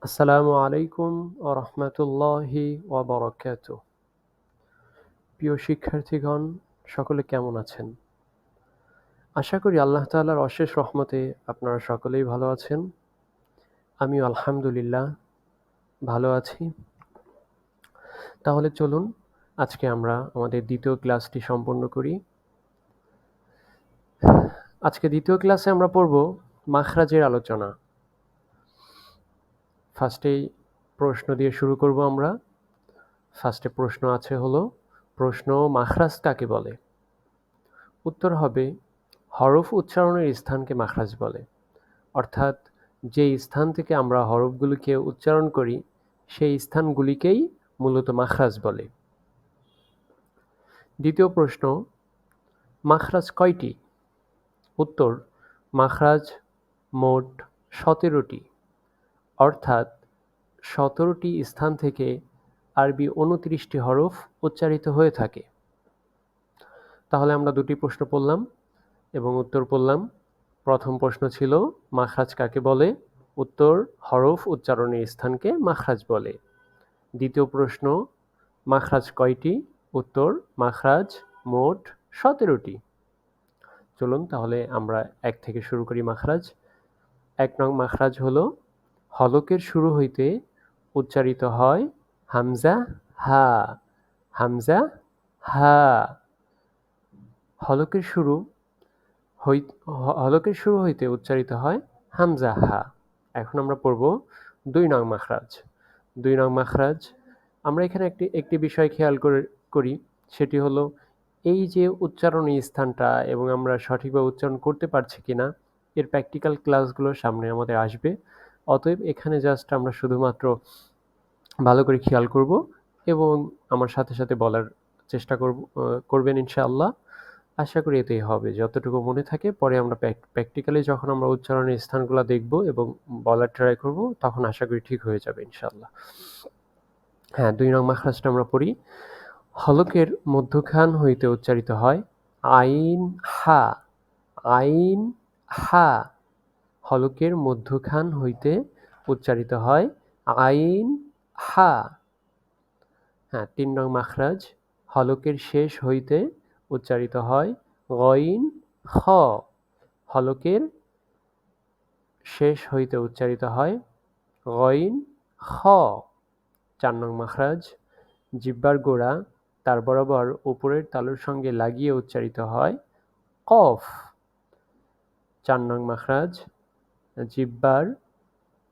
আসসালামু আলাইকুম ওয়া রাহমাতুল্লাহি ওয়া বারাকাতুহু। প্রিয় শিক্ষার্থীগণ, সকলে কেমন আছেন? আশা করি আল্লাহ তাআলার অশেষ রহমতে আপনারা সকলেই ভালো আছেন। আমিও আলহামদুলিল্লাহ ভালো আছি। তাহলে চলুন আজকে আমরা আমাদের দ্বিতীয় ক্লাসটি সম্পন্ন করি। আজকে দ্বিতীয় ক্লাসে আমরা পড়ব মাখরাজের আলোচনা। ফার্স্টেই প্রশ্ন দিয়ে শুরু করব আমরা। ফার্স্টে প্রশ্ন আছে হলো, প্রশ্ন মাখরাজ কাকে বলে? উত্তর হবে, হরফ উচ্চারণের স্থানকে মাখরাজ বলে। অর্থাৎ যে স্থান থেকে আমরা হরফগুলিকে উচ্চারণ করি সেই স্থানগুলিকেই মূলত মাখরাজ বলে। দ্বিতীয় প্রশ্ন, মাখরাজ কয়টি? উত্তর, মাখরাজ মোট ১৭টি, অর্থাৎ ১৭টি স্থান থেকে আরবি ২৯টি হরফ উচ্চারিত হয়ে থাকে। তাহলে আমরা দুটি প্রশ্ন পড়লাম এবং উত্তর পড়লাম। প্রথম প্রশ্ন ছিল মাখরাজ কাকে বলে? উত্তর, হরফ উচ্চারণের স্থানকে মাখরাজ বলে। দ্বিতীয় প্রশ্ন, মাখরাজ কয়টি? উত্তর, মাখরাজ মোট ১৭টি। চলুন তাহলে আমরা এক থেকে শুরু করি মাখরাজ। ১ নং মাখরাজ হলো, হলকের শুরু হইতে উচ্চারিত হয় হামজা হা। হামজা হা। হলকের শুরু হইতে উচ্চারিত হয় হামজা হা। এখন আমরা পড়ব ২ নং মাখরাজ। ২ নং মাখরাজ, আমরা এখানে একটি বিষয় খেয়াল করি, সেটি হলো এই যে উচ্চারণের স্থানটা এবং আমরা সঠিকভাবে উচ্চারণ করতে পারছি কিনা এর প্র্যাকটিক্যাল ক্লাসগুলো সামনে আমাদের আসবে। অতএব এখানে জাস্ট আমরা শুধুমাত্র ভালো করে খেয়াল করব এবং আমার সাথে সাথে বলার চেষ্টা করবেন ইনশাআল্লাহ। আশা করি এতেই হবে। যতটুকু মনে থাকে পরে আমরা প্র্যাকটিক্যালি যখন আমরা উচ্চারণের স্থানগুলো দেখব এবং বলার ট্রাই করব তখন আশা করি ঠিক হয়ে যাবে ইনশাআল্লাহ। হ্যাঁ, ২ নং মাখরাজটা আমরা পড়ি। হলকের মধ্যখান হইতে উচ্চারিত হয় আইন হা। আইন হা। হলকের মধ্যখান হইতে উচ্চারিত হয় আইন হা। হ্যাঁ, ৩ নং মাখরাজ, হলকের শেষ হইতে উচ্চারিত হয় গইন খ। হলকের শেষ হইতে উচ্চারিত হয় গইন খ। ৪ নং মাখরাজ, জিহ্বার গোড়া তার বরাবর উপরের তালুর সঙ্গে লাগিয়ে উচ্চারিত হয় কফ। ৪ নং মাখরাজ, জিহ্বার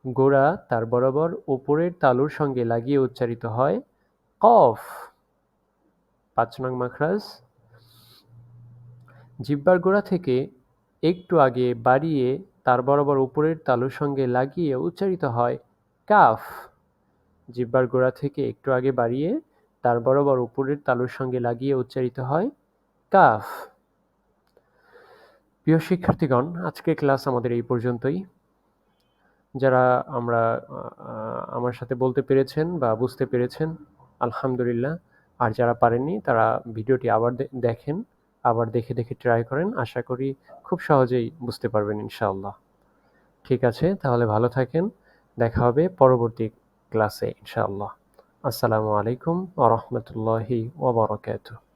গোড়া তার বরাবর উপরের তালুর সঙ্গে লাগিয়ে উচ্চারিত হয় কফ। ৫ নং মাখরাজ, জিহ্বার গোড়া থেকে একটু আগে বাড়িয়ে তার বরাবর উপরের তালুর সঙ্গে লাগিয়ে উচ্চারিত হয় কাফ। জিহ্বার গোড়া থেকে একটু আগে বাড়িয়ে তার বরাবর উপরের তালুর সঙ্গে লাগিয়ে উচ্চারিত হয় কাফ। প্রিয় শিক্ষার্থীগণ, আজকের ক্লাস আমাদের এই পর্যন্তই। যারা আমার সাথে বলতে পেরেছেন বা বুঝতে পেরেছেন আলহামদুলিল্লাহ। আর যারা পারেননি তারা ভিডিওটি আবার দেখেন, আবার দেখে দেখে ট্রাই করেন। আশা করি খুব সহজেই বুঝতে পারবেন ইনশাআল্লাহ। ঠিক আছে, তাহলে ভালো থাকেন। দেখা হবে পরবর্তী ক্লাসে ইনশাআল্লাহ। আসসালামু আলাইকুম ওয়া রাহমাতুল্লাহি ওয়া বারাকাতুহু।